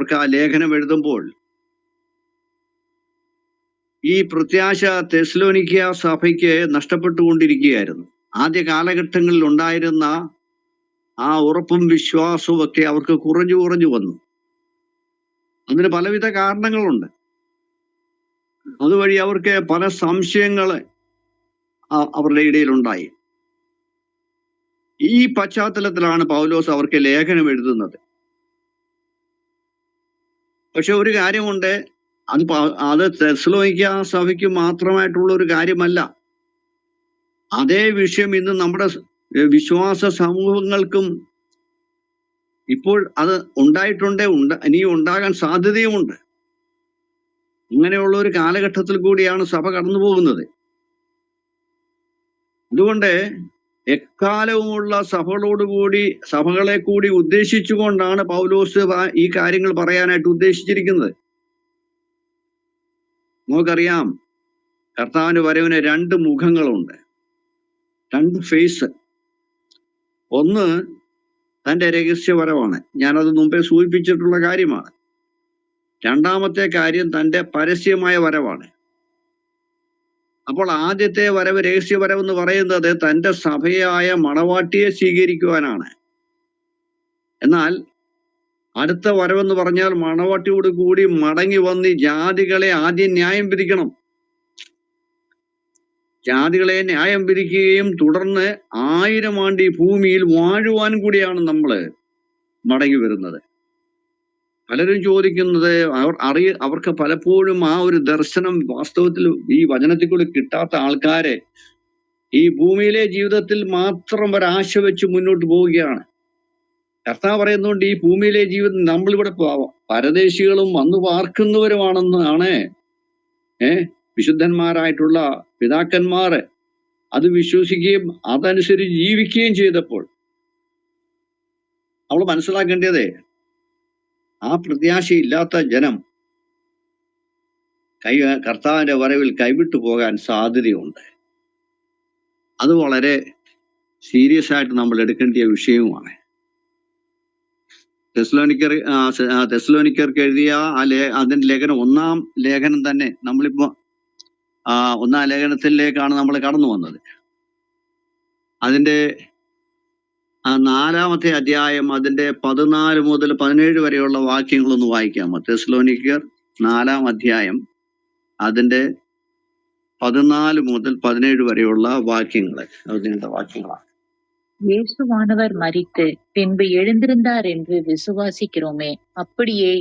അവർക്ക് ആ ലേഖനം എഴുതുമ്പോൾ ഈ പ്രത്യാശ തെസ്സലോനിക്ക സഭയ്ക്ക് നഷ്ടപ്പെട്ടുകൊണ്ടിരിക്കുകയായിരുന്നു. ആദ്യ കാലഘട്ടങ്ങളിൽ ഉണ്ടായിരുന്ന ആ ഉറപ്പും വിശ്വാസവും ഒക്കെ അവർക്ക് കുറഞ്ഞു വന്നു. അതിന് പലവിധ കാരണങ്ങളുണ്ട്. അതുവഴി അവർക്ക് പല സംശയങ്ങൾ അവരുടെ ഇടയിൽ ഉണ്ടായി. ഈ പശ്ചാത്തലത്തിലാണ് പൗലോസ് അവർക്ക് ലേഖനം എഴുതുന്നത്. പക്ഷെ ഒരു കാര്യമുണ്ട്, അത് തെസ്സലോനിക്ക സഭയ്ക്ക് മാത്രമായിട്ടുള്ള ഒരു കാര്യമല്ല. അതേ വിഷയം ഇന്ന് നമ്മുടെ വിശ്വാസ സമൂഹങ്ങൾക്കും ഇപ്പോൾ അത് ഉണ്ടായിട്ടുണ്ട്, ഇനിയും ഉണ്ടാകാൻ സാധ്യതയുമുണ്ട്. ഇങ്ങനെയുള്ള ഒരു കാലഘട്ടത്തിൽ കൂടിയാണ് സഭ കടന്നു പോകുന്നത്. അതുകൊണ്ട് എക്കാലവുമുള്ള സഭകളെ കൂടി ഉദ്ദേശിച്ചുകൊണ്ടാണ് പൗലോസ് ഈ കാര്യങ്ങൾ പറയാനായിട്ട് ഉദ്ദേശിച്ചിരിക്കുന്നത്. നമുക്കറിയാം, കർത്താവിന്റെ വരവിന് 2 മുഖങ്ങളുണ്ട്, 2 ഫേസ്. ഒന്ന് തന്റെ രഹസ്യവരവാണ്, ഞാനത് മുമ്പേ സൂചിപ്പിച്ചിട്ടുള്ള കാര്യമാണ്. രണ്ടാമത്തെ കാര്യം തന്റെ പരസ്യമായ വരവാണ്. അപ്പോൾ ആദ്യത്തെ വരവ്, രഹസ്യവരവ് എന്ന് പറയുന്നത് തന്റെ സഭയായ മണവാട്ടിയെ സ്വീകരിക്കുവാനാണ്. എന്നാൽ അടുത്ത വരവെന്ന് പറഞ്ഞാൽ മണവാട്ടിയോട് കൂടി മടങ്ങി വന്ന് ജാതികളെ ആദ്യം ന്യായം വിധിക്കണം. ജാതികളെ ന്യായം വിധിക്കുകയും തുടർന്ന് 1000 ആണ്ട് ഈ ഭൂമിയിൽ വാഴുവാനും കൂടിയാണ് നമ്മൾ മടങ്ങി വരുന്നത്. പലരും ചോദിക്കുന്നത്, അവർക്ക് പലപ്പോഴും ആ ഒരു ദർശനം വാസ്തവത്തിൽ ഈ വചനത്തിൽ കൂടി കിട്ടാത്ത ആൾക്കാരെ ഈ ഭൂമിയിലെ ജീവിതത്തിൽ മാത്രം ഒരാശ വെച്ച് മുന്നോട്ട് പോവുകയാണ്. കർത്താവ് പറയുന്നുണ്ട്, ഈ ഭൂമിയിലെ ജീവിതം നമ്മളിവിടെ പരദേശികളും വന്നു പാർക്കുന്നവരുമാണെന്നാണ് വിശുദ്ധന്മാരായിട്ടുള്ള പിതാക്കന്മാർ അത് വിശ്വസിക്കുകയും അതനുസരിച്ച് ജീവിക്കുകയും ചെയ്തപ്പോൾ അവൾ മനസ്സിലാക്കേണ്ടതേ, ആ പ്രത്യാശയില്ലാത്ത ജനം കർത്താവിന്റെ വരവിൽ കൈവിട്ടു പോകാൻ സാധ്യതയുണ്ട്. അത് വളരെ സീരിയസ് ആയിട്ട് നമ്മൾ എടുക്കേണ്ട വിഷയവുമാണ്. തെസ്സലോനിക്കർക്ക് എഴുതിയ അതിന്റെ ലേഖനം, 1-ാം ലേഖനം തന്നെ നമ്മളിപ്പോ 1-ാം ലേഖനത്തിലേക്കാണ് നമ്മൾ കടന്നു വന്നത്. അതിന്റെ 4-ാമത്തെ അധ്യായം, അതിന്റെ 14 മുതൽ 17 വരെയുള്ള വാക്യങ്ങളൊന്ന് വായിക്കാമോ? തെസ്സലോനിക്കർ 4-ാം അധ്യായം അതിന്റെ 14 മുതൽ 17 വരെയുള്ള വാക്യങ്ങള്, അതിന്റെ വാക്യങ്ങളാണ്. இயேசுவானவர் மரித்து பின்பு எழுந்திருந்தார் என்று விசுவாசிக்கிறோமே, அப்படியே